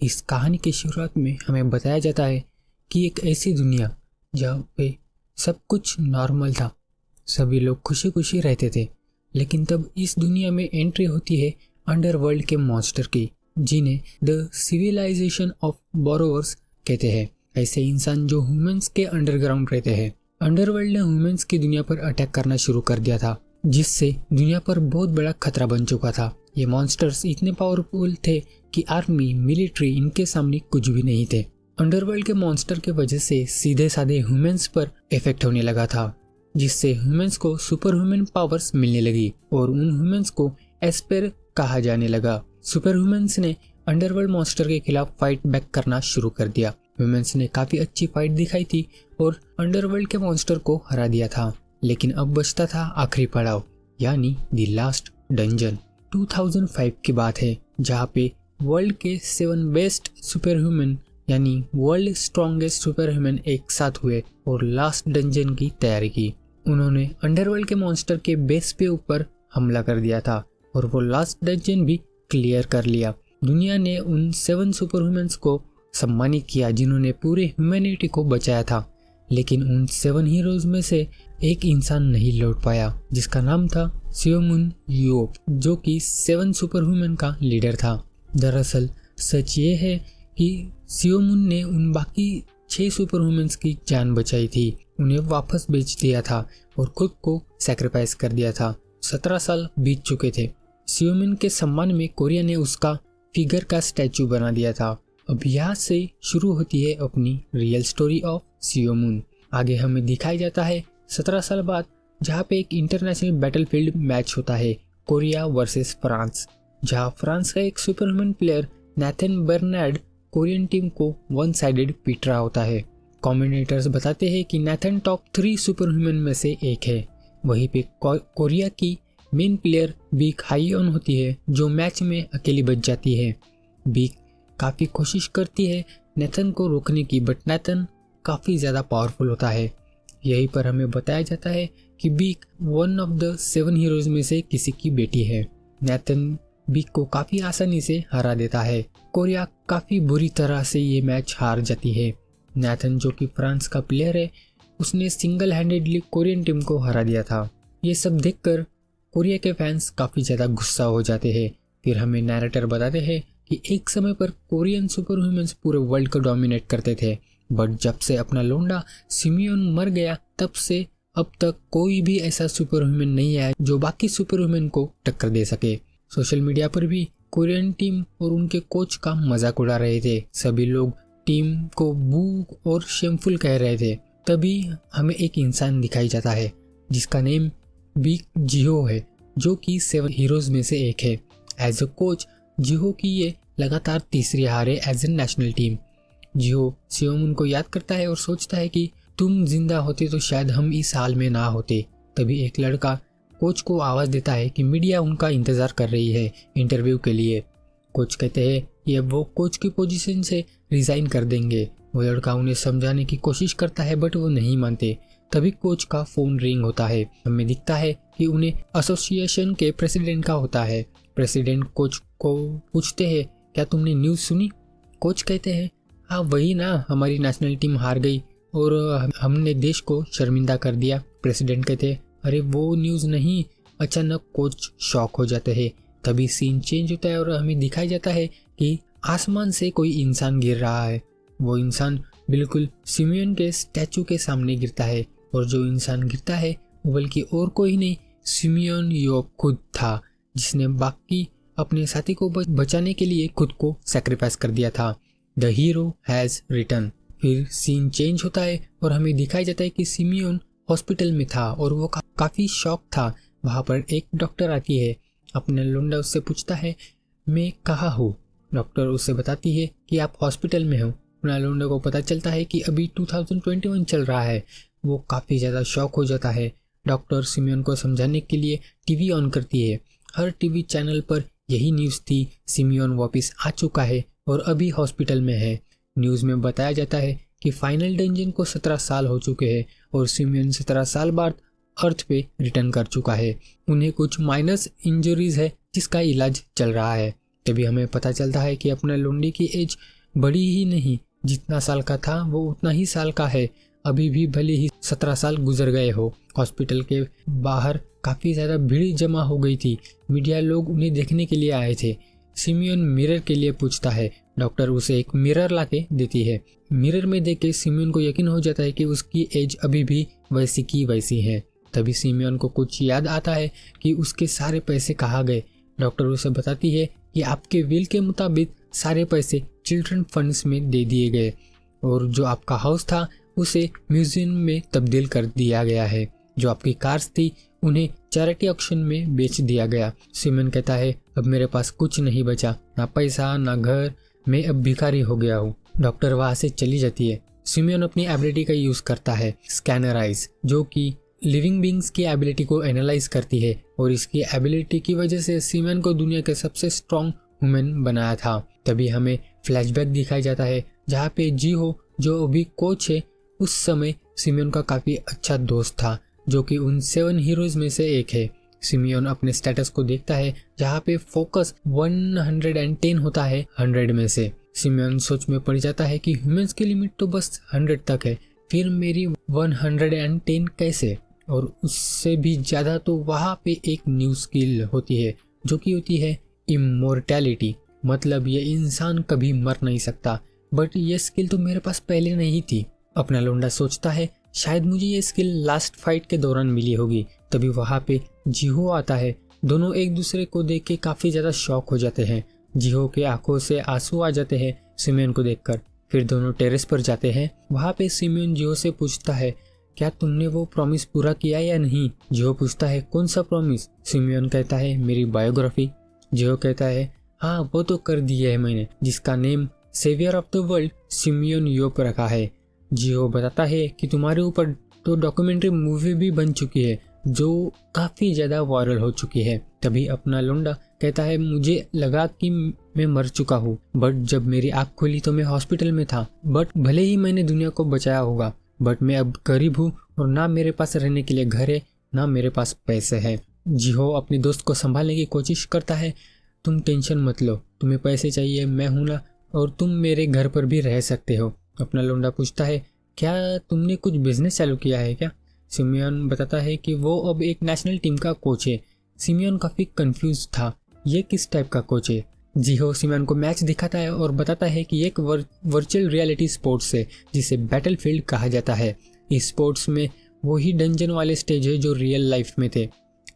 इस कहानी की शुरुआत में हमें बताया जाता है कि एक ऐसी दुनिया जहाँ पे सब कुछ नॉर्मल था, सभी लोग खुशी खुशी रहते थे। लेकिन तब इस दुनिया में एंट्री होती है अंडरवर्ल्ड के मॉन्स्टर की, जिन्हें द सिविलाइजेशन ऑफ बोरोवर्स कहते हैं। ऐसे इंसान जो ह्यूमंस के अंडरग्राउंड रहते हैं। अंडरवर्ल्ड ने ह्यूमंस की दुनिया पर अटैक करना शुरू कर दिया था, जिससे दुनिया पर बहुत बड़ा खतरा बन चुका था। ये मॉन्स्टर्स इतने पावरफुल थे कि आर्मी, मिलिट्री इनके सामने कुछ भी नहीं थे। अंडरवर्ल्ड के मॉन्स्टर के वजह से सीधे साधे ह्यूमंस पर इफेक्ट होने लगा था, जिससे ह्यूमंस को सुपर ह्यूमन पावर्स मिलने लगी और उन ह्यूमंस को एस्पर कहा जाने लगा। सुपर ह्यूमंस ने अंडरवर्ल्ड मॉन्स्टर के खिलाफ फाइट बैक करना शुरू कर दिया। ह्यूमंस ने काफी अच्छी फाइट दिखाई थी और अंडरवर्ल्ड के मॉन्स्टर को हरा दिया था। लेकिन अब बचता था आखिरी पड़ाव, यानी द लास्ट डंजन। 2005 की बात है, जहाँ पे वर्ल्ड के 7 बेस्ट सुपर ह्यूमन यानी वर्ल्ड स्ट्रॉन्गेस्ट सुपर ह्यूमन एक साथ हुए और लास्ट डंजन की तैयारी की। उन्होंने अंडरवर्ल्ड के मॉन्स्टर के बेस पे ऊपर हमला कर दिया था और वो लास्ट डंजन भी क्लियर कर लिया। दुनिया ने उन 7 सुपर ह्यूमंस को सम्मानित किया जिन्होंने पूरे ह्यूमैनिटी को बचाया था। लेकिन उन 7 हीरोज में से एक इंसान नहीं लौट पाया, जिसका नाम था सियोमुन यूओप, जो कि 7 सुपर ह्यूमन का लीडर था। दरअसल सच ये है कि सियोमुन ने उन बाकी 6 सुपर ह्यूमंस की जान बचाई थी, उन्हें वापस बेच दिया था और खुद को सैक्रिफाइस कर दिया था। 17 साल बीत चुके थे। सियोमुन के सम्मान में कोरिया ने उसका फिगर का स्टैचू बना दिया था। अब यहाँ से शुरू होती है अपनी रियल स्टोरी ऑफ सियोमुन। आगे हमें दिखाया जाता है 17 साल बाद, जहाँ पे एक इंटरनेशनल बैटलफील्ड मैच होता है, कोरिया वर्सेस फ्रांस, जहाँ फ्रांस का एक super human player Nathan Bernard Korean team को वन साइडेड पीट रहा होता है। कमेंटेटर्स बताते हैं कि नेथन टॉप 3 सुपर ह्यूमन में से एक है। वहीं पे कोरिया की मेन प्लेयर बीक हाईऑन होती है, जो मैच में अकेली बच जाती है। बीक काफ़ी कोशिश करती है नेथन को रोकने की, बट नेथन काफ़ी ज़्यादा पावरफुल होता है। यहीं पर हमें बताया जाता है कि Baek one of the 7 heroes में से किसी की बेटी है। नेथन बीक को काफ़ी आसानी से हरा देता है। कोरिया काफ़ी बुरी तरह से ये मैच हार जाती है। नेथन, जो कि फ्रांस का प्लेयर है, उसने सिंगल हैंडेडली कोरियन टीम को हरा दिया था। ये सब देखकर कोरिया के फैंस काफ़ी ज़्यादा गुस्सा हो जाते हैं। फिर हमें नैरेटर बताते हैं कि एक समय पर कोरियन सुपर ह्यूमंस पूरे वर्ल्ड को डोमिनेट करते थे, बट जब से अपना लोंडा सिमियोन मर गया, तब से अब तक कोई भी ऐसा सुपर ह्यूमन नहीं आया जो बाकी सुपर ह्यूमन को टक्कर दे सके। सोशल मीडिया पर भी कोरियन टीम और उनके कोच का मजाक उड़ा रहे थे। सभी लोग टीम को बू और शेमफुल कह रहे थे। तभी हमें एक इंसान दिखाई जाता है जिसका नेम बीक जिहो है, जो कि 7 हीरोज में से एक है। एज अ कोच जिहो की ये लगातार तीसरी हार है एज ए नेशनल टीम। जिहो सियोमुन को याद करता है और सोचता है कि तुम जिंदा होते तो शायद हम इस हाल में ना होते। तभी एक लड़का कोच को आवाज़ देता है कि मीडिया उनका इंतज़ार कर रही है इंटरव्यू के लिए। कोच कहते हैं कि अब वो कोच की पोजीशन से रिज़ाइन कर देंगे। वो लड़का उन्हें समझाने की कोशिश करता है, बट वो नहीं मानते। तभी कोच का फ़ोन रिंग होता है। हमें दिखता है कि उन्हें एसोसिएशन के प्रेसिडेंट का होता है। प्रेसिडेंट कोच को पूछते हैं, क्या तुमने न्यूज़ सुनी? कोच कहते हैं, हाँ वही ना, हमारी नेशनल टीम हार गई और हमने देश को शर्मिंदा कर दिया। प्रेसिडेंट कहते हैं, अरे वो न्यूज़ नहीं। अचानक कोच शॉक हो जाते हैं। तभी सीन चेंज होता है और हमें दिखाया जाता है कि आसमान से कोई इंसान गिर रहा है। वो इंसान बिल्कुल सिमियन के स्टैचू के सामने गिरता है और जो इंसान गिरता है वो बल्कि और कोई नहीं, सिमियन यूओप खुद था, जिसने बाकी अपने साथी को बचाने के लिए खुद को सैक्रिफाइस कर दिया था। The hero has return. फिर सीन चेंज होता है और हमें दिखाया जाता है कि सिमियन हॉस्पिटल में था और वो काफ़ी शॉक था। वहाँ पर एक डॉक्टर आती है। अपने लोंडा उससे पूछता है, मैं कहाँ हूँ? डॉक्टर उससे बताती है कि आप हॉस्पिटल में हो। अपना लोंडा को पता चलता है कि अभी 2021 चल रहा है। वो काफ़ी ज़्यादा शॉक हो जाता है। डॉक्टर सिमियन को समझाने के लिए टीवी ऑन करती है। हर टीवी चैनल पर यही न्यूज़ थी, सिमियन वापस आ चुका है और अभी हॉस्पिटल में है। न्यूज़ में बताया जाता है कि फाइनल डंजन को 17 साल हो चुके हैं और सिमियन 17 साल बाद अर्थ पे रिटर्न कर चुका है। उन्हें कुछ माइनस इंजरीज है जिसका इलाज चल रहा है। तभी हमें पता चलता है कि अपना लोंडी की एज बड़ी ही नहीं, जितना साल का था वो उतना ही साल का है। अभी भी भले ही 17 साल गुजर गए हो। हॉस्पिटल के बाहर काफ़ी ज़्यादा भीड़ जमा हो गई थी। मीडिया लोग उन्हें देखने के लिए आए थे। सिमियन मिरर के लिए पूछता है। डॉक्टर उसे एक मिरर लाके देती है। मिरर में देख के सिमियन को यकीन हो जाता है कि उसकी एज अभी भी वैसी की वैसी है। तभी सिमियन को कुछ याद आता है कि उसके सारे पैसे कहाँ गए। डॉक्टर उसे बताती है कि आपके विल के मुताबिक सारे पैसे चिल्ड्रन फंड्स में दे दिए गए और जो आपका हाउस था उसे म्यूजियम में तब्दील कर दिया गया है। जो आपकी कार्स थी उन्हें चैरिटी ऑक्शन में बेच दिया गया। सिमियन कहता है अब मेरे पास कुछ नहीं बचा, ना पैसा ना घर, मैं अब भिखारी हो गया हूँ। डॉक्टर वहाँ से चली जाती है। सिमियन अपनी एबिलिटी का यूज करता है, स्कैनर आइज, जो कि लिविंग बींग्स की एबिलिटी को एनालाइज करती है और इसकी एबिलिटी की वजह से सिमियन को दुनिया के सबसे स्ट्रॉन्ग वुमेन बनाया था। तभी हमें फ्लैशबैक दिखाया जाता है जहाँ पे जीहो जो अभी कोच है उस समय सिमियन का काफी अच्छा दोस्त था, जो कि उन 7 हीरोज में से एक है। सिमियन अपने स्टेटस को देखता है जहाँ पे फोकस 110 होता है 100 में से। सिमियन सोच में पड़ जाता है कि ह्यूमंस की लिमिट तो बस 100 तक है, फिर मेरी 110 कैसे? और उससे भी ज़्यादा तो वहाँ पे एक न्यू स्किल होती है जो कि होती है इमोर्टैलिटी, मतलब ये इंसान कभी मर नहीं सकता। बट ये स्किल तो मेरे पास पहले नहीं थी। अपना लोंडा सोचता है शायद मुझे ये स्किल लास्ट फाइट के दौरान मिली होगी। तभी वहाँ पे जीहो आता है। दोनों एक दूसरे को देख के काफ़ी ज़्यादा शॉक हो जाते हैं। जीहो के आंखों से आंसू आ जाते हैं सिमियन को देखकर। फिर दोनों टेरेस पर जाते हैं। वहाँ पे सिमियन जीहो से पूछता है क्या तुमने वो प्रॉमिस पूरा किया या नहीं? जीहो पूछता है कौन सा प्रॉमिस? सिमियन कहता है मेरी बायोग्राफी। जीहो कहता है हाँ वो तो कर दिया है मैंने, जिसका name saviour of the world Simeon योप रखा है। जीहो बताता है कि तुम्हारे ऊपर तो डॉक्यूमेंट्री मूवी भी बन चुकी है जो काफ़ी ज़्यादा वायरल हो चुकी है। तभी अपना लोंडा कहता है मुझे लगा कि मैं मर चुका हूँ, बट जब मेरी आँख खुली तो मैं हॉस्पिटल में था। बट भले ही मैंने दुनिया को बचाया होगा, बट मैं अब गरीब हूँ और ना मेरे पास रहने के लिए घर है ना मेरे पास पैसे हैं। जीहो अपने दोस्त को संभालने की कोशिश करता है। तुम टेंशन मत लो, तुम्हें पैसे चाहिए मैं हूँ ना, और तुम मेरे घर पर भी रह सकते हो। अपना लोंडा पूछता है क्या तुमने कुछ बिजनेस चालू किया है क्या? सिमियन बताता है कि वो अब एक नेशनल टीम का कोच है। सिमियन काफ़ी कंफ्यूज था, ये किस टाइप का कोच है? जीहो सिमियन को मैच दिखाता है और बताता है कि एक वर्चुअल रियलिटी स्पोर्ट्स है जिसे बैटलफील्ड कहा जाता है। इस स्पोर्ट्स में वही डंजन वाले स्टेज है जो रियल लाइफ में थे,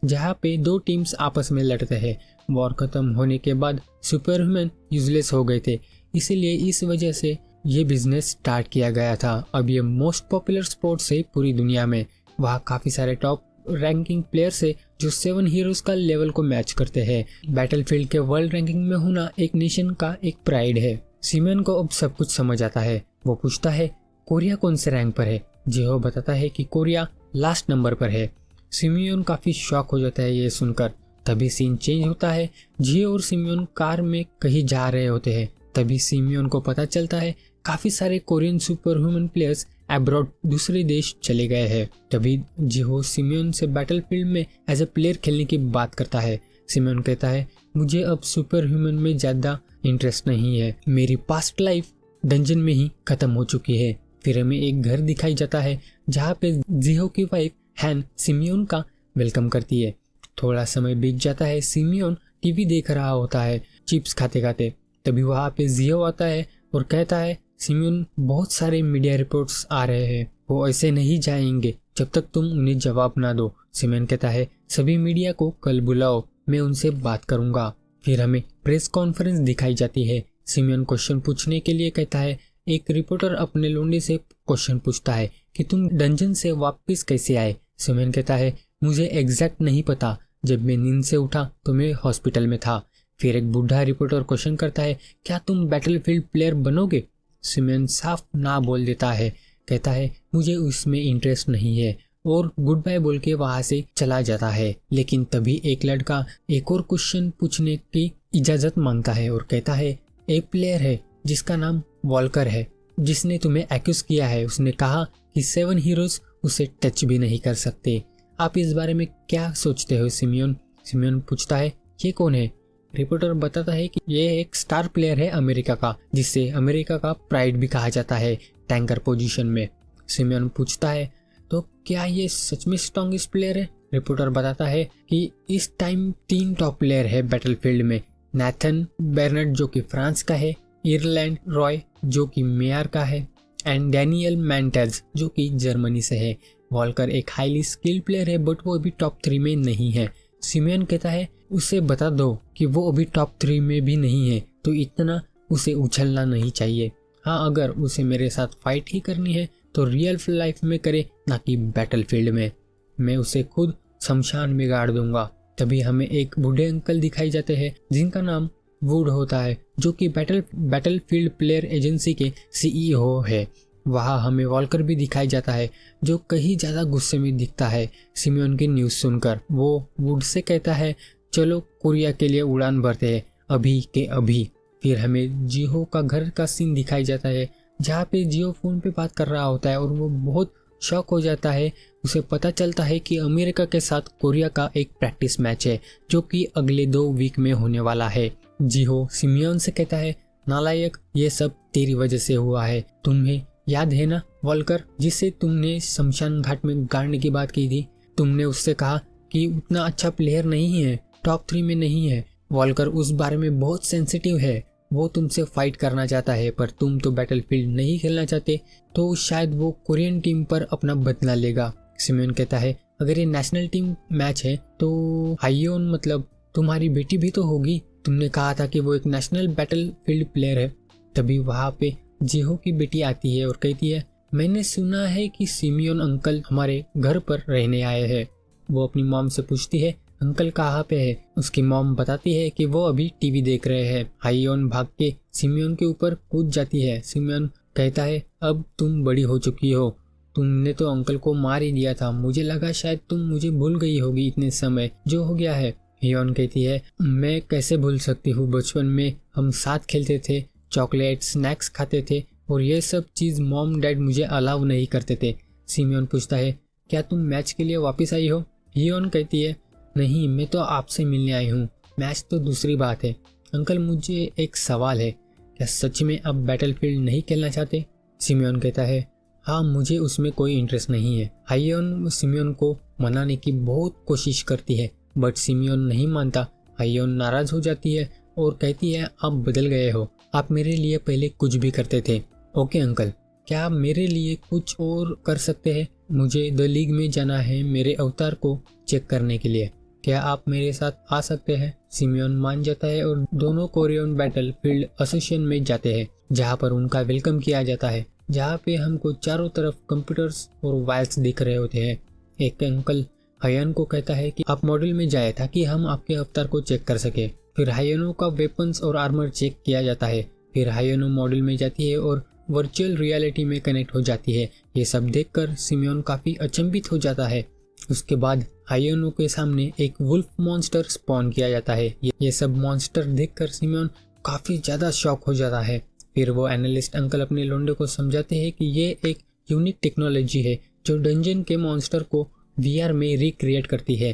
जहाँ पे 2 टीम्स आपस में लड़ते हैं। वॉर खत्म होने के बाद सुपर ह्यूमन यूजलेस हो गए थे, इसीलिए इस वजह से ये बिजनेस स्टार्ट किया गया था। अब ये मोस्ट पॉपुलर स्पोर्ट्स है पूरी दुनिया में। वहाँ काफ़ी सारे टॉप रैंकिंग प्लेयर्स है जो 7 हीरोज का लेवल को मैच करते हैं। बैटलफील्ड के वर्ल्ड रैंकिंग में होना एक नेशन का एक प्राइड है। सिमियन को अब सब कुछ समझ आता है। वो पूछता है कोरिया कौन से रैंक पर है? जीहो बताता है कि कोरिया लास्ट नंबर पर है। सिमियन काफ़ी शॉक हो जाता है ये सुनकर। तभी सीन चेंज होता है। जीहो और सिमियन कार में कहीं जा रहे होते हैं। तभी सिमियन को पता चलता है काफ़ी सारे Korean super human players abroad दूसरे देश चले गए हैं। तभी जीहो सिमियन से बैटलफील्ड में एज ए प्लेयर खेलने की बात करता है। सिमियन कहता है मुझे अब सुपर ह्यूमन में ज़्यादा इंटरेस्ट नहीं है, मेरी पास्ट लाइफ डंजन में ही खत्म हो चुकी है। फिर हमें एक घर दिखाई जाता है जहाँ पे जीहो की वाइफ हैन सिमियन का वेलकम करती है। थोड़ा समय बीत जाता है। सिमियन टीवी देख रहा होता है चिप्स खाते खाते। तभी वहाँ पे जीहो आता है और कहता है सिमियन बहुत सारे मीडिया रिपोर्ट्स आ रहे हैं, वो ऐसे नहीं जाएंगे जब तक तुम उन्हें जवाब ना दो। सिमियन कहता है सभी मीडिया को कल बुलाओ, मैं उनसे बात करूंगा। फिर हमें प्रेस कॉन्फ्रेंस दिखाई जाती है। सिमियन क्वेश्चन पूछने के लिए कहता है। एक रिपोर्टर अपने लोंडे से क्वेश्चन पूछता है कि तुम डंजन से वापस कैसे आए? सिमियन कहता है मुझे एग्जैक्ट नहीं पता, जब मैं नींद से उठा तो मैं हॉस्पिटल में था। फिर एक बूढ़ा रिपोर्टर क्वेश्चन करता है क्या तुम बैटलफील्ड प्लेयर बनोगे? सिमियन साफ ना बोल देता है, कहता है मुझे उसमें इंटरेस्ट नहीं है और गुड बाय बोल के वहाँ से चला जाता है। लेकिन तभी एक लड़का एक और क्वेश्चन पूछने की इजाज़त मांगता है और कहता है एक प्लेयर है जिसका नाम वॉल्कर है, जिसने तुम्हें एक्यूज किया है। उसने कहा कि 7 हीरोज उसे टच भी नहीं कर सकते। आप इस बारे में क्या सोचते हो सिमियन? सिमियन पूछता है ये कौन है? रिपोर्टर बताता है कि ये एक स्टार प्लेयर है अमेरिका का, जिससे अमेरिका का प्राइड भी कहा जाता है टैंकर पोजीशन में। सिमियन पूछता है तो क्या ये सच में स्ट्रॉन्गेस्ट प्लेयर है? रिपोर्टर बताता है कि इस टाइम 3 टॉप प्लेयर है बैटलफील्ड में। नेथन बेर्नर्ड जो कि फ्रांस का है, आयरलैंड रॉय जो कि मेयर का है, एंड डैनियल मैंटेज जो कि जर्मनी से है। वॉल्कर एक हाईली स्किल्ड प्लेयर है बट वो अभी टॉप 3 में नहीं है। सिमियन कहता है उसे बता दो कि वो अभी टॉप 3 में भी नहीं है, तो इतना उसे उछलना नहीं चाहिए। हाँ, अगर उसे मेरे साथ फाइट ही करनी है तो रियल लाइफ में करे, ना कि बैटलफील्ड में। मैं उसे खुद शमशान में गाड़ दूंगा। तभी हमें एक बूढ़े अंकल दिखाई जाते हैं जिनका नाम वुड होता है, जो कि बैटलफील्ड प्लेयर एजेंसी के CEO है। वहाँ हमें वॉल्कर भी दिखाई जाता है जो कहीं ज़्यादा गुस्से में दिखता है सिमियन की न्यूज़ सुनकर। वो वुड से कहता है चलो कोरिया के लिए उड़ान भरते हैं अभी के अभी। फिर हमें जिहो का घर का सीन दिखाई जाता है जहाँ पे जियो फ़ोन पे बात कर रहा होता है और वो बहुत शॉक हो जाता है। उसे पता चलता है कि अमेरिका के साथ कोरिया का एक प्रैक्टिस मैच है जो कि अगले 2 वीक में होने वाला है। जिहो सिमियन से कहता है नालायक, ये सब तेरी वजह से हुआ है। तुम्हें याद है ना वॉल्कर, जिससे तुमने शमशान घाट में गाड़ने की बात की थी? तुमने उससे कहा कि उतना अच्छा प्लेयर नहीं है, टॉप 3 में नहीं है। वॉल्कर उस बारे में बहुत सेंसिटिव है, वो तुमसे फाइट करना चाहता है पर तुम तो बैटलफील्ड नहीं खेलना चाहते, तो शायद वो कोरियन टीम पर अपना बदला लेगा। सिमियन कहता है अगर ये नेशनल टीम मैच है तो हायोन मतलब तुम्हारी बेटी भी तो होगी। तुमने कहा था कि वो एक नेशनल बैटलफील्ड प्लेयर है। तभी वहाँ पे जिहो की बेटी आती है और कहती है मैंने सुना है कि सिमियन अंकल हमारे घर पर रहने आए हैं। वो अपनी मॉम से पूछती है अंकल कहाँ पे है? उसकी मॉम बताती है कि वो अभी टीवी देख रहे हैं। हायोन भाग के सिमियन के ऊपर कूद जाती है। सिमियन कहता है अब तुम बड़ी हो चुकी हो, तुमने तो अंकल को मार ही दिया था। मुझे लगा शायद तुम मुझे भूल गई होगी, इतने समय जो हो गया है। हियोन कहती है मैं कैसे भूल सकती हूँ, बचपन में हम साथ खेलते थे, चॉकलेट स्नैक्स खाते थे और ये सब चीज़ मॉम डैड मुझे अलाउ नहीं करते थे। सिमियन पूछता है क्या तुम मैच के लिए वापस आई हो? हियोन कहती है नहीं, मैं तो आपसे मिलने आई हूँ, मैच तो दूसरी बात है। अंकल मुझे एक सवाल है, क्या सच में आप बैटलफील्ड नहीं खेलना चाहते? सिमियन कहता है हाँ, मुझे उसमें कोई इंटरेस्ट नहीं है। हायोन सिमियन को मनाने की बहुत कोशिश करती है बट सिमियन नहीं मानता। हायोन नाराज हो जाती है और कहती है आप बदल गए हो, आप मेरे लिए पहले कुछ भी करते थे। ओके अंकल, क्या आप मेरे लिए कुछ और कर सकते हैं? मुझे द लीग में जाना है मेरे अवतार को चेक करने के लिए, क्या आप मेरे साथ आ सकते हैं? सिमियन मान जाता है और दोनों कोरियन बैटलफील्ड एसोसिएशन में जाते हैं जहाँ पर उनका वेलकम किया जाता है, जहाँ पे हमको चारों तरफ कंप्यूटर्स और वायर्स दिख रहे होते हैं। एक अंकल हायन को कहता है कि आप मॉड्यूल में जाए ताकि हम आपके अवतार को चेक कर सके। फिर हायनो का वेपन्स और आर्मर चेक किया जाता है। फिर हायनो मॉड्यूल में जाती है और वर्चुअल रियलिटी में कनेक्ट हो जाती है। ये सब देखकर सिमियन काफ़ी अचंभित हो जाता है। उसके बाद हायनो के सामने एक वुल्फ मॉन्स्टर स्पॉन किया जाता है। ये सब मॉन्स्टर देखकर सिमियन काफ़ी ज़्यादा शॉक हो जाता है। फिर वो एनालिस्ट अंकल अपने लोंडे को समझाते हैं कि ये एक यूनिक टेक्नोलॉजी है जो डंजन के मॉन्स्टर को VR में रिक्रिएट करती है,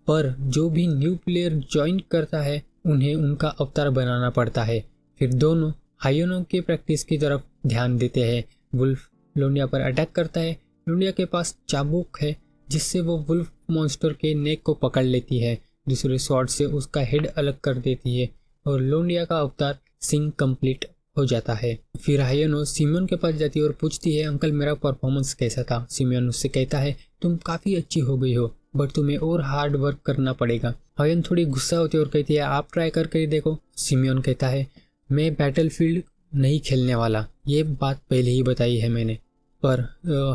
पर जो भी न्यू प्लेयर ज्वाइन करता है उन्हें उनका अवतार बनाना पड़ता है। फिर दोनों हायनो के प्रैक्टिस की तरफ ध्यान देते हैं। वुल्फ लोंडिया पर अटैक करता है। लोंडिया के पास चाबुक है जिससे वो वुल्फ मॉन्स्टर के नेक को पकड़ लेती है, दूसरे शॉट से उसका हेड अलग कर देती है और लोंडिया का अवतार सिंह कंप्लीट हो जाता है। फिर हायनो सिमियन के पास जाती है और पूछती है अंकल मेरा परफॉर्मेंस कैसा था? सिमियन उससे कहता है तुम काफ़ी अच्छी हो गई हो बट तुम्हें और हार्ड वर्क करना पड़ेगा। हायन थोड़ी गुस्सा होती है और कहती है आप ट्राई करके देखो। सिमियन कहता है मैं बैटलफील्ड नहीं खेलने वाला, ये बात पहले ही बताई है मैंने। पर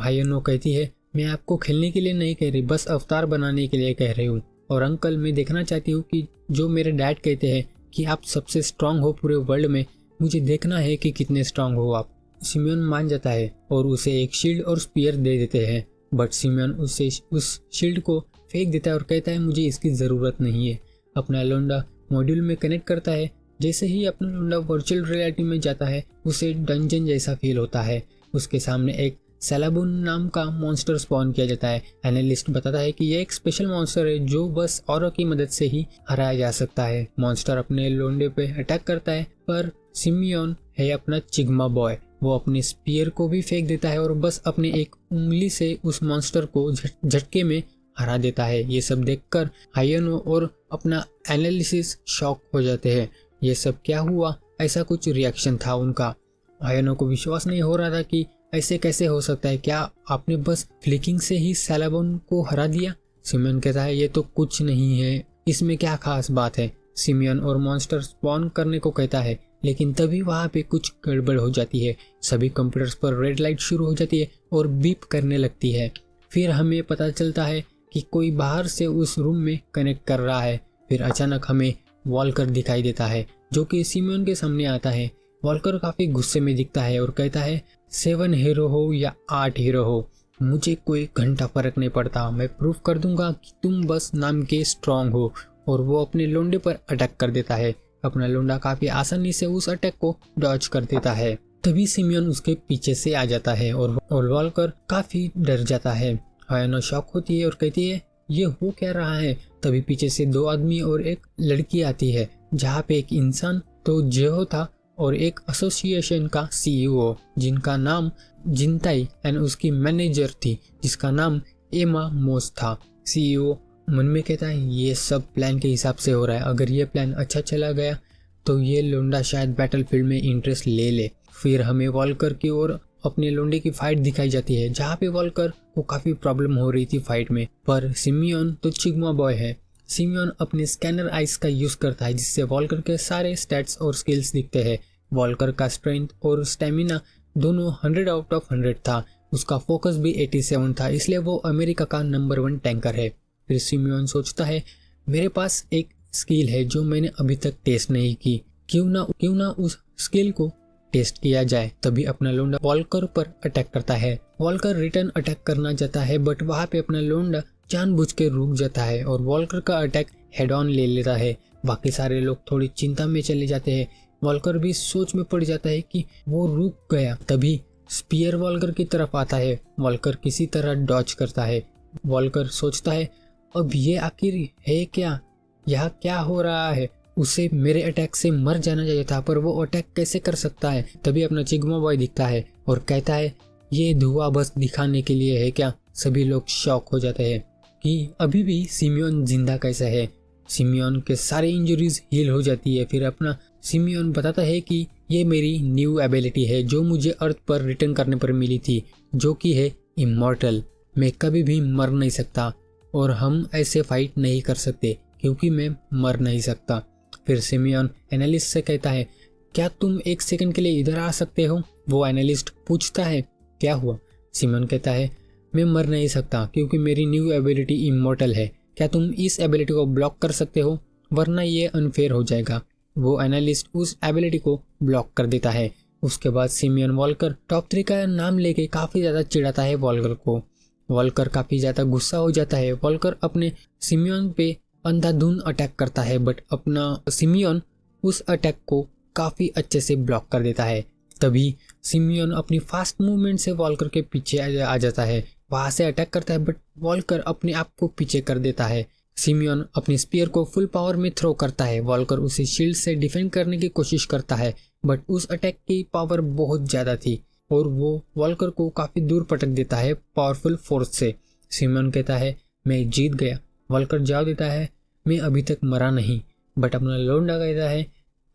हायनो कहती है मैं आपको खेलने के लिए नहीं कह रही, बस अवतार बनाने के लिए कह रही हूँ। और अंकल मैं देखना चाहती हूँ कि जो मेरे डैड कहते हैं कि आप सबसे स्ट्रांग हो पूरे वर्ल्ड में, मुझे देखना है कि कितने स्ट्रांग हो आप। सिमियन मान जाता है और उसे एक शील्ड और स्पीयर दे देते हैं, बट सिमियन उसे उस शील्ड को फेंक देता है और कहता है मुझे इसकी ज़रूरत नहीं है। अपना लोंडा मॉड्यूल में कनेक्ट करता है। जैसे ही अपना लोंडा वर्चुअल रियलिटी में जाता है उसे डंजन जैसा फील होता है। उसके सामने एक सैलाबून नाम का मॉन्स्टर स्पॉन किया जाता है। एनालिस्ट बताता है कि यह एक स्पेशल मॉन्स्टर है जो बस औरों की मदद से ही हराया जा सकता है। मॉन्स्टर अपने लोंडे पे अटैक करता है, पर सिमियन है अपना चिग्मा बॉय, वो अपने स्पीयर को भी फेंक देता है और बस अपने एक उंगली से उस मॉन्स्टर को झटके में हरा देता है। ये सब देखकर हायनो और अपना एनालिसिस शॉक हो जाते हैं। ये सब क्या हुआ, ऐसा कुछ रिएक्शन था उनका। हायनो को विश्वास नहीं हो रहा था कि ऐसे कैसे हो सकता है, क्या आपने बस फ्लिकिंग से ही सैलाबोन को हरा दिया। सिमियन कहता है ये तो कुछ नहीं है, इसमें क्या खास बात है। सिमियन और मॉन्स्टर स्पॉन करने को कहता है, लेकिन तभी वहाँ पे कुछ गड़बड़ हो जाती है। सभी कंप्यूटर्स पर रेड लाइट शुरू हो जाती है और बीप करने लगती है। फिर हमें पता चलता है कि कोई बाहर से उस रूम में कनेक्ट कर रहा है। फिर अचानक हमें वॉल्कर दिखाई देता है जो कि सिमियन के सामने आता है। वॉल्कर काफी गुस्से में दिखता है और कहता है 7 हीरो हो या 8 हीरो हो, मुझे कोई घंटा फर्क नहीं पड़ता, मैं प्रूफ कर दूंगा कि तुम बस नाम के स्ट्रांग हो। और वो अपने लोंडे पर अटैक कर देता है। अपना लोंडा काफी आसानी से उस अटैक को डॉज कर देता है। तभी सिमियन उसके पीछे से आ जाता है और वॉल्कर काफी डर जाता है। हायनो शॉक होती है और कहती है ये हो क्या रहा है। तभी पीछे से 2 आदमी और एक लड़की आती है, जहाँ पे एक इंसान तो जेहो था और एक एसोसिएशन का सीईओ जिनका नाम जिनताई एंड उसकी मैनेजर थी जिसका नाम एमा मोस था। सीईओ मन में कहता है ये सब प्लान के हिसाब से हो रहा है, अगर ये प्लान अच्छा चला गया तो ये लोंडा शायद बैटलफील्ड में इंटरेस्ट ले ले। फिर हमें वॉल्कर की और अपने लोंडे की फाइट दिखाई जाती है, जहाँ पे वॉल्कर को काफी प्रॉब्लम हो रही थी फाइट में, पर सिमियन तो चिग्मा बॉय है। सिमियन अपने स्कैनर आइस का यूज करता है जिससे वॉल्कर के सारे स्टैट्स और स्किल्स दिखते हैं। वॉल्कर का स्ट्रेंथ और स्टेमिना दोनों 100 आउट ऑफ 100 था। उसका फोकस भी 87 था, इसलिए वो अमेरिका का नंबर 1 टैंकर है। फिर सिमियन सोचता है मेरे पास एक स्किल है जो मैंने अभी तक टेस्ट नहीं की, क्यों ना उस स्किल को टेस्ट किया जाए। तभी अपना लोंडा वॉल्कर पर अटैक करता है। वॉल्कर रिटर्न अटैक करना चाहता है, बट वहाँ पे अपना लोंडा जानबूझ के रुक जाता है और वॉल्कर का अटैक हेड ऑन ले लेता है। बाकी सारे लोग थोड़ी चिंता में चले जाते हैं। वॉल्कर भी सोच में पड़ जाता है कि वो रुक गया। तभी स्पीयर वॉल्कर की तरफ आता है। वॉल्कर किसी तरह डॉच करता है। वॉल्कर सोचता है अब ये आखिर है क्या, यहाँ क्या हो रहा है। उसे मेरे अटैक से मर जाना चाहिए था, पर वो अटैक कैसे कर सकता है। तभी अपना चिग्मा बॉय दिखता है और कहता है ये धुआं बस दिखाने के लिए है क्या। सभी लोग शॉक हो जाते हैं कि अभी भी सिमियन जिंदा कैसे है। सिमियन के सारे इंजरीज हील हो जाती है। फिर अपना सिमियन बताता है कि ये मेरी न्यू एबिलिटी है जो मुझे अर्थ पर रिटर्न करने पर मिली थी, जो कि है इमॉर्टल। मैं कभी भी मर नहीं सकता और हम ऐसे फाइट नहीं कर सकते क्योंकि मैं मर नहीं सकता। फिर सिमियन एनालिस्ट से कहता है क्या तुम 1 सेकंड के लिए इधर आ सकते हो। वो एनालिस्ट पूछता है क्या हुआ। सिमियन कहता है मैं मर नहीं सकता क्योंकि मेरी न्यू एबिलिटी इमॉर्टल है। क्या तुम इस एबिलिटी को ब्लॉक कर सकते हो, वरना ये अनफेयर हो जाएगा। वो एनालिस्ट उस एबिलिटी को ब्लॉक कर देता है। उसके बाद सिमियन वॉल्कर टॉप 3 का नाम लेके काफी ज्यादा चिढ़ाता है वॉल्कर को। वॉल्कर काफी ज्यादा गुस्सा हो जाता है। वॉल्कर अपने सिमियन पे अंधाधुंध अटैक करता है, बट अपना सिमियन उस अटैक को काफी अच्छे से ब्लॉक कर देता है। तभी सिमियन अपनी फास्ट मूवमेंट से वॉल्कर के पीछे आ जाता है, वहां से अटैक करता है, बट वॉल्कर अपने आप को पीछे कर देता है। सिमियन अपनी स्पीयर को फुल पावर में थ्रो करता है। वॉल्कर उसे शील्ड से डिफेंड करने की कोशिश करता है, बट उस अटैक की पावर बहुत ज्यादा थी और वो वॉल्कर को काफी दूर पटक देता है पावरफुल फोर्स से। सिमियन कहता है मैं जीत गया। वॉल्कर जवाब देता है मैं अभी तक मरा नहीं। बट अपना लोंडा कहता है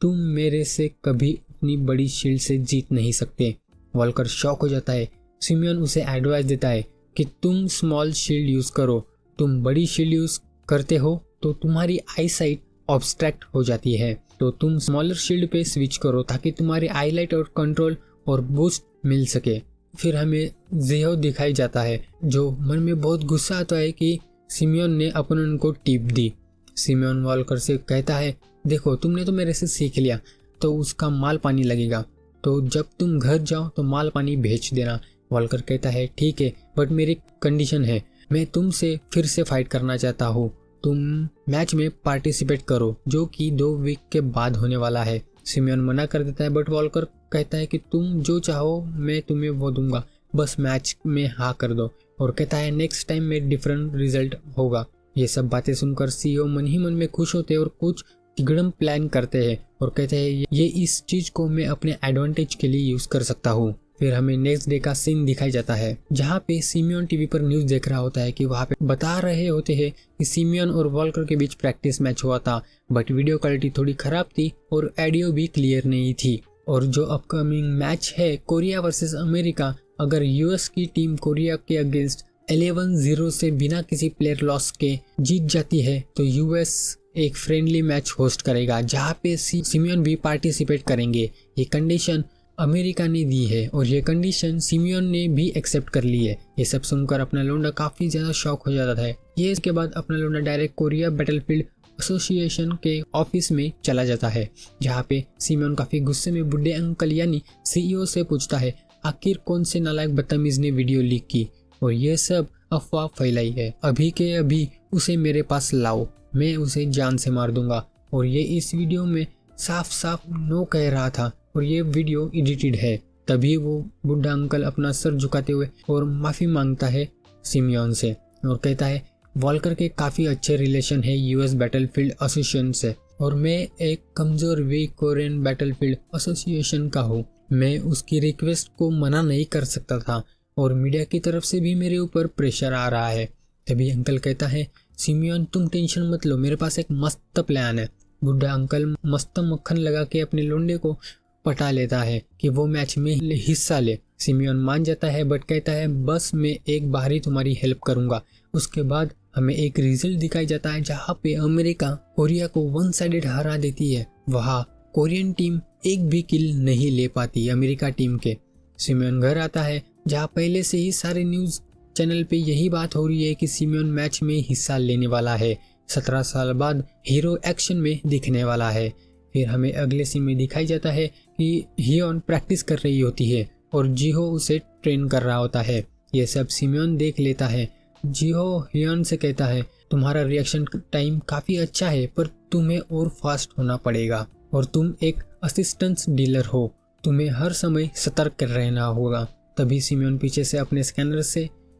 तुम मेरे से कभी अपनी बड़ी शील्ड से जीत नहीं सकते। वॉल्कर शॉक हो जाता है। सिमियन उसे एडवाइस देता है कि तुम स्मॉल शील्ड यूज करो, तुम बड़ी शील्ड यूज करते हो तो तुम्हारी आई साइट ऑब्स्ट्रैक्ट हो जाती है, तो तुम स्मॉलर शील्ड पे स्विच करो ताकि तुम्हारी आई लाइट और कंट्रोल और बूस्ट मिल सके। फिर हमें जेहो दिखाई जाता है जो मन में बहुत गुस्सा आता है कि सिमियन ने अपोनेंट को टिप दी। सिमियन वॉल्कर से कहता है देखो तुमने तो मेरे से सीख लिया, तो उसका माल पानी लगेगा, तो जब तुम घर जाओ तो माल पानी भेज देना। वॉल्कर कहता है ठीक है, बट मेरी कंडीशन है, मैं तुमसे फिर से फाइट करना चाहता हूँ, तुम मैच में पार्टिसिपेट करो जो कि 2 वीक के बाद होने वाला है। सिमियन मना कर देता है, बट वॉल्कर कहता है कि तुम जो चाहो मैं तुम्हें वो दूंगा, बस मैच में हाँ कर दो, और कहता है नेक्स्ट टाइम में डिफरेंट रिजल्ट होगा। ये सब बातें सुनकर सीईओ मन ही मन में खुश होते और कुछ तिगड़म प्लान करते हैं और कहते हैं ये इस चीज को मैं अपने एडवांटेज के लिए यूज कर सकता हूँ। फिर हमें नेक्स्ट डे का सीन दिखाई जाता है जहाँ पे सिमियन टीवी पर न्यूज देख रहा होता है कि वहाँ पे बता रहे होते हैं कि सिमियन और वॉल्कर के बीच प्रैक्टिस मैच हुआ था, बट वीडियो क्वालिटी थोड़ी खराब थी और ऑडियो भी क्लियर नहीं थी। और जो अपकमिंग मैच है कोरिया वर्सेस अमेरिका, अगर यूएस की टीम कोरिया के अगेंस्ट 11-0 से बिना किसी प्लेयर लॉस के जीत जाती है तो यूएस एक फ्रेंडली मैच होस्ट करेगा जहाँ पे सिमियन भी पार्टिसिपेट करेंगे। ये कंडीशन अमेरिका ने दी है और ये कंडीशन सिमियन ने भी एक्सेप्ट कर ली है। ये सब सुनकर अपना लोंडा काफी ज्यादा शॉक हो जाता है। ये इसके बाद अपना लोंडा डायरेक्ट कोरिया बैटलफील्ड एसोसिएशन के ऑफिस में चला जाता है जहाँ पे सिमियन काफी गुस्से में बुढ़े अंकल यानी सीईओ से पूछता है आखिर कौन से नालायक बदतमीज ने वीडियो लीक की और ये सब अफवाह फैलाई है, अभी के अभी उसे मेरे पास लाओ, मैं उसे जान से मार दूंगा। और ये इस वीडियो में साफ साफ नो कह रहा था और ये वीडियो एडिटेड है। तभी वो बुढ़ा अंकल अपना सर झुकाते हुए और माफी मांगता है सिमियन से और कहता है वॉल्कर के काफी अच्छे रिलेशन है यूएस बैटलफील्ड एसोसिएशन से और मैं एक कमजोर वीक कोरियन बैटलफील्ड एसोसिएशन का हूँ, मैं उसकी रिक्वेस्ट को मना नहीं कर सकता था और मीडिया की तरफ से भी मेरे ऊपर प्रेशर आ रहा है। तभी अंकल कहता है सिमियन तुम टेंशन मत लो, मेरे पास एक मस्त प्लान है। बुढ़ा अंकल मस्त मक्खन लगा के अपने लोंडे को पटा लेता है कि वो मैच में हिस्सा ले। सिमियन मान जाता है बट कहता है बस मैं एक बार ही तुम्हारी हेल्प करूंगा। उसके बाद हमें एक रिजल्ट दिखाई जाता है जहाँ पे अमेरिका कोरिया को वन साइडेड हरा देती है। वहाँ कोरियन टीम एक भी किल नहीं ले पाती अमेरिका टीम के। सिमियन घर आता है जहाँ पहले से ही सारे न्यूज चैनल पे यही बात हो रही है कि सिमियन मैच में हिस्सा लेने वाला है, 17 साल बाद हीरो एक्शन में दिखने वाला है। फिर हमें अगले सीन में दिखाई जाता है कि हियोन प्रैक्टिस कर रही होती है और जीहो उसे ट्रेन कर रहा होता है। ये सब सिमियन देख लेता है। जीहो हियोन से कहता है तुम्हारा रिएक्शन टाइम काफी अच्छा है पर तुम्हें और फास्ट होना पड़ेगा और तुम एक असिस्टेंस डीलर हो, तुम्हें हर समय सतर्क रहना होगा। तभी सिमियन पीछे से अपने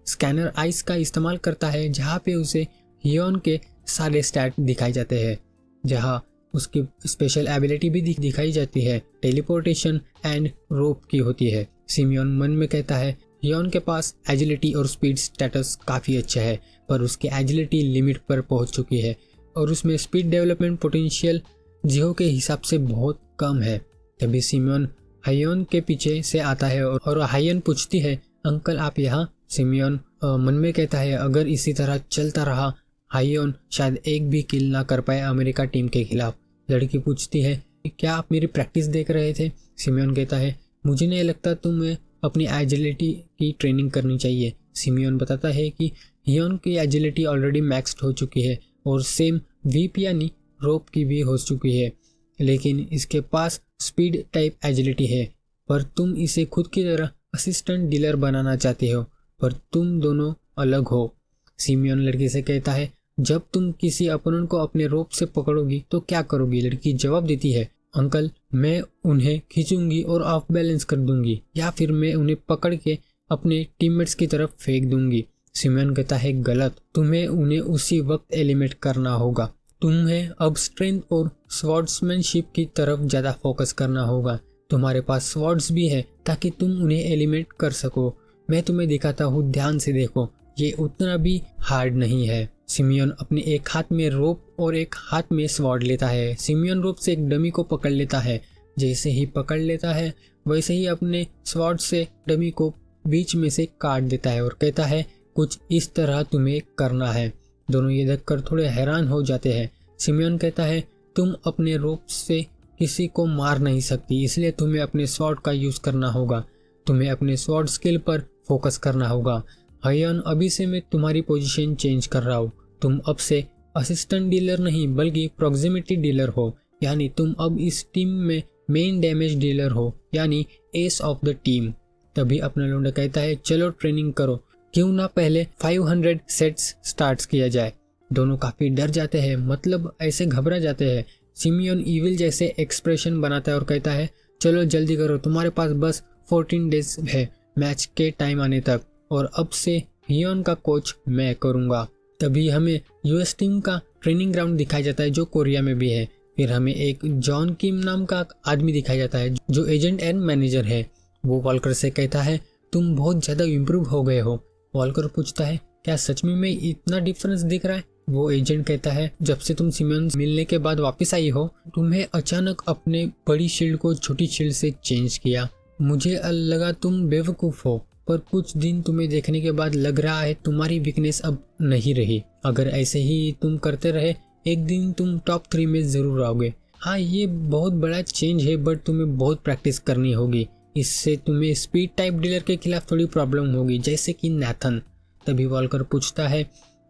स्कैनर आइस का इस्तेमाल करता है जहाँ पे उसे हियोन के सारे स्टैट दिखाई जाते हैं, जहाँ उसकी स्पेशल एबिलिटी भी दिखाई जाती है, टेलीपोर्टेशन एंड रोप की होती है। सिमियन मन में कहता है हियोन के पास एजिलिटी और स्पीड स्टेटस काफ़ी अच्छा है पर उसकी एजिलिटी लिमिट पर पहुंच चुकी है और उसमें स्पीड डेवलपमेंट पोटेंशियल जीहो के हिसाब से बहुत कम है। तभी सिमियन हायोन के पीछे से आता है और हायोन पूछती है अंकल आप यहाँ। सिमियन मन में कहता है अगर इसी तरह चलता रहा हायोन शायद एक भी किल ना कर पाए अमेरिका टीम के खिलाफ। लड़की पूछती है क्या आप मेरी प्रैक्टिस देख रहे थे? सिमियन कहता है मुझे नहीं लगता तुम्हें अपनी एजिलिटी की ट्रेनिंग करनी चाहिए। सिमियन बताता है कि हियोन की एजिलिटी ऑलरेडी मैक्स्ड हो चुकी है और सेम वीप यानी रोप की भी हो चुकी है, लेकिन इसके पास स्पीड टाइप एजिलिटी है पर तुम इसे खुद की तरह असिस्टेंट डीलर बनाना चाहते हो, पर तुम दोनों अलग हो। सिमियन लड़की से कहता है जब तुम किसी अपोनेंट को अपने रोप से पकड़ोगी तो क्या करोगी? लड़की जवाब देती है अंकल मैं उन्हें खींचूंगी और ऑफ बैलेंस कर दूंगी या फिर मैं उन्हें पकड़ के अपने टीममेट्स की तरफ फेंक दूंगी। सिमियन कहता है गलत, तुम्हें उन्हें उसी वक्त एलिमिनेट करना होगा। तुम्हें अब स्ट्रेंथ और स्वॉर्ड्समैनशिप की तरफ ज़्यादा फोकस करना होगा। तुम्हारे पास स्वॉर्ड्स भी है ताकि तुम उन्हें एलिमिनेट कर सको। मैं तुम्हें दिखाता हूँ, ध्यान से देखो, ये उतना भी हार्ड नहीं है। सिमियन अपने एक हाथ में रोप और एक हाथ में स्वॉर्ड लेता है। सिमियन रोप से एक डमी को पकड़ लेता है, जैसे ही पकड़ लेता है वैसे ही अपने स्वॉर्ड से डमी को बीच में से काट देता है और कहता है कुछ इस तरह तुम्हें करना है। दोनों ये देखकर थोड़े हैरान हो जाते हैं। सिमियन कहता है तुम अपने रोप से किसी को मार नहीं सकती, इसलिए तुम्हें अपने स्वॉर्ड का यूज करना होगा। तुम्हें अपने स्वॉर्ड स्किल पर फोकस करना होगा। हायोन अभी से मैं तुम्हारी पोजीशन चेंज कर रहा हूँ। तुम अब से असिस्टेंट डीलर नहीं बल्कि प्रॉक्सिमिटी डीलर हो, यानी तुम अब इस टीम में मेन डैमेज डीलर हो, यानी एस ऑफ द टीम। तभी अपना लोंडा कहता है चलो ट्रेनिंग करो, क्यों ना पहले 500 सेट्स स्टार्ट किया जाए। दोनों काफी डर जाते हैं, मतलब ऐसे घबरा जाते हैं। सिमियन इविल जैसे एक्सप्रेशन बनाता है और कहता है चलो जल्दी करो, तुम्हारे पास बस 14 डेज है। मैच के टाइम आने तक, और अब से हियोन का कोच मैं करूँगा। तभी हमें यूएस टीम का ट्रेनिंग ग्राउंड दिखाया जाता है जो कोरिया में भी है। फिर हमें एक जॉन किम नाम का आदमी दिखाया जाता है जो एजेंट एंड मैनेजर है। वो वॉल्कर से कहता है तुम बहुत ज़्यादा इम्प्रूव हो गए हो। वॉल्कर पूछता है क्या सच में इतना डिफरेंस दिख रहा है? वो एजेंट कहता है जब से तुम सिमोन मिलने के बाद वापस आई हो, तुम्हें अचानक अपने बड़ी शील्ड को छोटी शील्ड से चेंज किया। मुझे लगा तुम बेवकूफ़ हो, पर कुछ दिन तुम्हें देखने के बाद लग रहा है तुम्हारी वीकनेस अब नहीं रही। अगर ऐसे ही तुम करते रहे एक दिन तुम टॉप 3 में ज़रूर आओगे। हाँ, ये बहुत बड़ा चेंज है, बट तुम्हें बहुत प्रैक्टिस करनी होगी। इससे तुम्हें स्पीड टाइप डीलर के खिलाफ थोड़ी प्रॉब्लम होगी, जैसे कि नैथन। तभी वॉल्कर पूछता है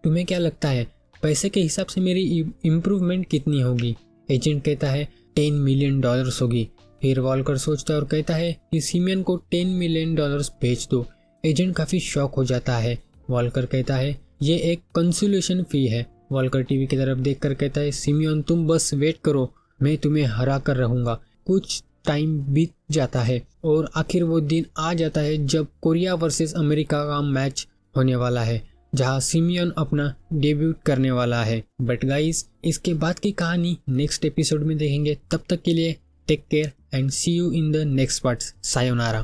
तुम्हें क्या लगता है पैसे के हिसाब से मेरी इम्प्रूवमेंट कितनी होगी? एजेंट कहता है $10 मिलियन होगी। फिर वॉल्कर सोचता है और कहता है कि सिमियन को $10 मिलियन भेज दो। एजेंट काफ़ी शॉक हो जाता है। वॉल्कर कहता है ये एक कंसोलेशन फी है। वॉल्कर टीवी की तरफ देखकर कहता है सिमियन तुम बस वेट करो, मैं तुम्हें हरा कर रहूँगा। कुछ टाइम बीत जाता है और आखिर वो दिन आ जाता है जब कोरिया वर्सेस अमेरिका का मैच होने वाला है, जहां सिमियन अपना डेब्यूट करने वाला है। बट गाइस, इसके बाद की कहानी नेक्स्ट एपिसोड में देखेंगे। तब तक के लिए take care and see you in the next part. Sayonara.